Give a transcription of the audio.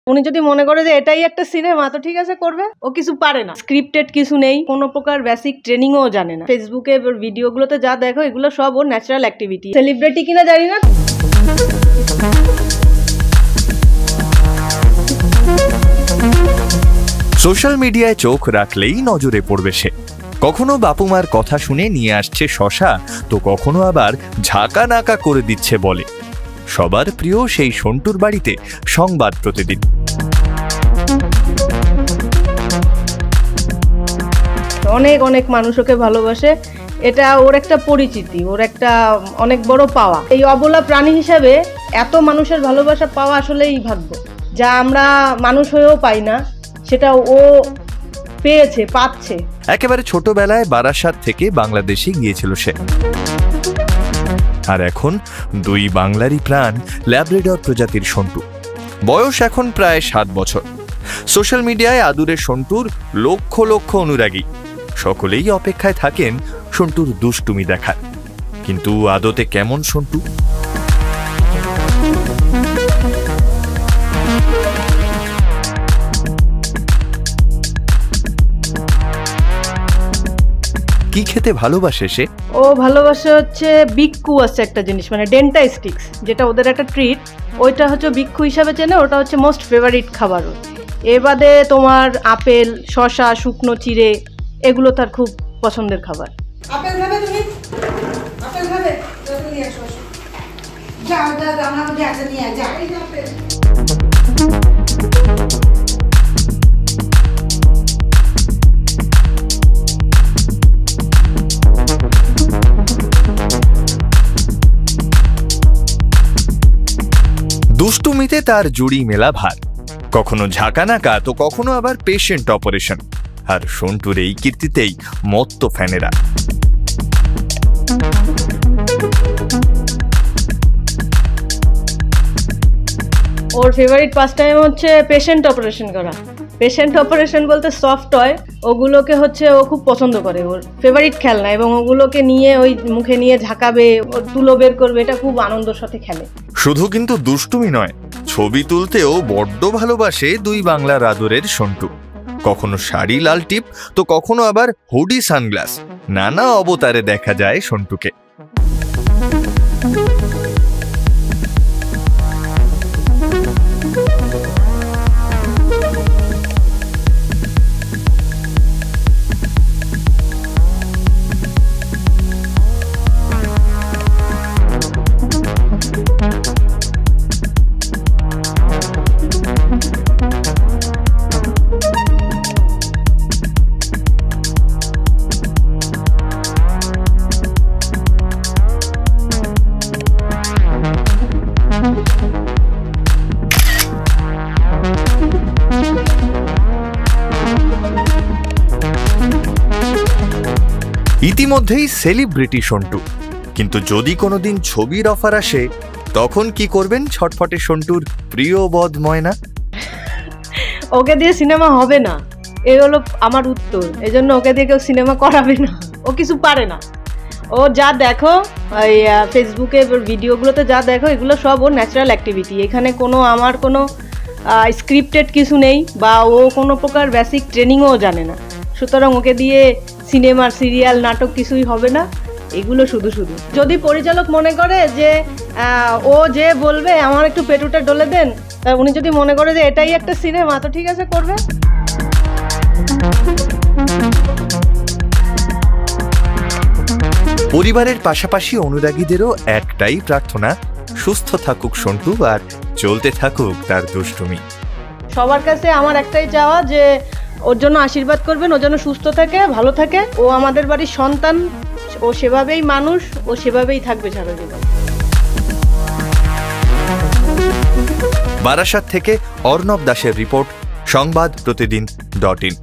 উনি যদি মনে করে যে এটাই একটা সিনেমা তো ঠিক আছে করবে। ও কিছু পারে না, স্ক্রিপ্টেড কিছু নেই, কোনো প্রকার বেসিক ট্রেনিংও জানে না। ফেসবুকে ভিডিওগুলোতে যা দেখো এগুলো সব ওর ন্যাচারাল অ্যাক্টিভিটি। সেলিব্রিটি কিনা জানি না। সোশ্যাল মিডিয়ায় চোখ রাখলেই নজরে পড়বে সে। কখনো বাপুমার কথা শুনে নিয়ে আসছে শশা, তো কখনো আবার ঝাঁকা নাকা করে দিচ্ছে বলে। সবার প্রিয় সেই সন্টুর বাড়িতে সংবাদ প্রতিদিন। অনেক অনেক মানুষ ওকে ভালোবাসে, এটা ওর একটা পরিচিতি, ওর একটা অনেক বড় পাওয়া। এই অবলা প্রাণী হিসাবে এত মানুষের ভালোবাসা পাওয়া আসলেই ভাগ্য, যা আমরা মানুষ হয়েও পাই না, সেটা ও পেয়েছে, পাচ্ছে। একেবারে ছোটবেলায় বারাসাত থেকে বাংলাদেশে গিয়েছিল সে, আর এখন দুই বাংলারই প্রাণ ল্যাব্রাডর প্রজাতির সন্টু। বয়স এখন প্রায় 7 বছর। সোশ্যাল মিডিয়ায় আদুরে সন্টুর লক্ষ লক্ষ অনুরাগী। সকলেই অপেক্ষায় থাকেন সন্টুর দুষ্টুমি দেখার। কিন্তু আদতে কেমন সন্টু? কি খেতে ভালোবাসে সে? ও ভালোবাসে হচ্ছে বিক্কু আছে একটা জিনিস, মানে ডেন্টা স্টিক্স, যেটা ওদের একটা ট্রিট। ওইটা হচ্ছে বিক্কু হিসাবে চেনে, ওটা হচ্ছে মোস্ট ফেভারিট খাবার। এ বাদে তোমার আপেল, শশা, শুকনো চিড়ে, এগুলো তার খুব পছন্দের খাবার। আপেল খাবে তুমি? আপেল খাবে? নিয়ে আসো। যাও যাও, আমার মধ্যে আছে, নিয়ে যাও। এই আপেল। দুষ্টুমিতে তার জুড়ি মেলা ভার। কখনো ঝাঁকানাকা তো কখনো আবার পেশেন্ট অপারেশন। আর সন্টুর এই কীর্তিতেই মত্ত ফ্যানেরা। ওর ফেভারিট পাস টাইম হচ্ছে পেশেন্ট অপারেশন করা। পেশেন্ট অপারেশন বলতে সফট হয়, ওগুলোকে হচ্ছে ও খুব পছন্দ করে, ওর ফেভারিট খেলনা, এবং ওগুলোকে নিয়ে ওই মুখে নিয়ে ঝাঁকাবে, তুলো বের করবে, এটা খুব আনন্দের সাথে খেলে। শুধু কিন্তু দুষ্টুমি নয়, ছবি তুলতেও বড্ড ভালোবাসে দুই বাংলার আদরের সন্টু। কখনো শাড়ি লাল টিপ তো কখনো আবার হুডি সানগ্লাস, নানা অবতারে দেখা যায় সন্টুকে। ইতিমধ্যেই সেলিব্রিটি সন্টু, কিন্তু যদি কোনোদিন ছবির অফার আসে তখন কি করবেন ছটফটে সন্টুর প্রিয় বদ ময়না? ওকে দিয়ে সিনেমা হবে না, এই হলো আমার উত্তর। এই জন্য ওকে দিয়ে কেউ সিনেমা করাবে না, ও কিছু পারে না। ও যা দেখো ওই ফেসবুকে ভিডিওগুলোতে যা দেখো এগুলো সব ওর ন্যাচারাল অ্যাক্টিভিটি। এখানে আমার কোনো স্ক্রিপ্টেড কিছু নেই, বা ও কোনো প্রকার বেসিক ট্রেনিংও জানে না। সুতরাং ওকে দিয়ে সিনেমার, সিরিয়াল, নাটক কিছুই হবে না। এগুলো শুধু শুধু যদি পরিচালক মনে করে যে ও যে বলবে আমার একটু পেটুটা ডলে দেন, উনি যদি মনে করে যে এটাই একটা সিনেমা তো ঠিক আছে করবে। পরিবারের পাশাপাশি অনুরাগীদেরও একটাই প্রার্থনা, সুস্থ থাকুক সন্টু আর চলতে থাকুক তার দুষ্টুমি। সবার কাছে আমার একটাই চাওয়া যে ওর জন্য আশীর্বাদ করবেন, ও যেন সুস্থ থাকে, ভালো থাকে। ও আমাদের বাড়ির সন্তান, ও সেভাবেই মানুষ, ও সেভাবেই থাকবে সারা জীবন। বারাসাত থেকে অর্ণব দাসের রিপোর্ট, সংবাদ প্রতিদিন.in।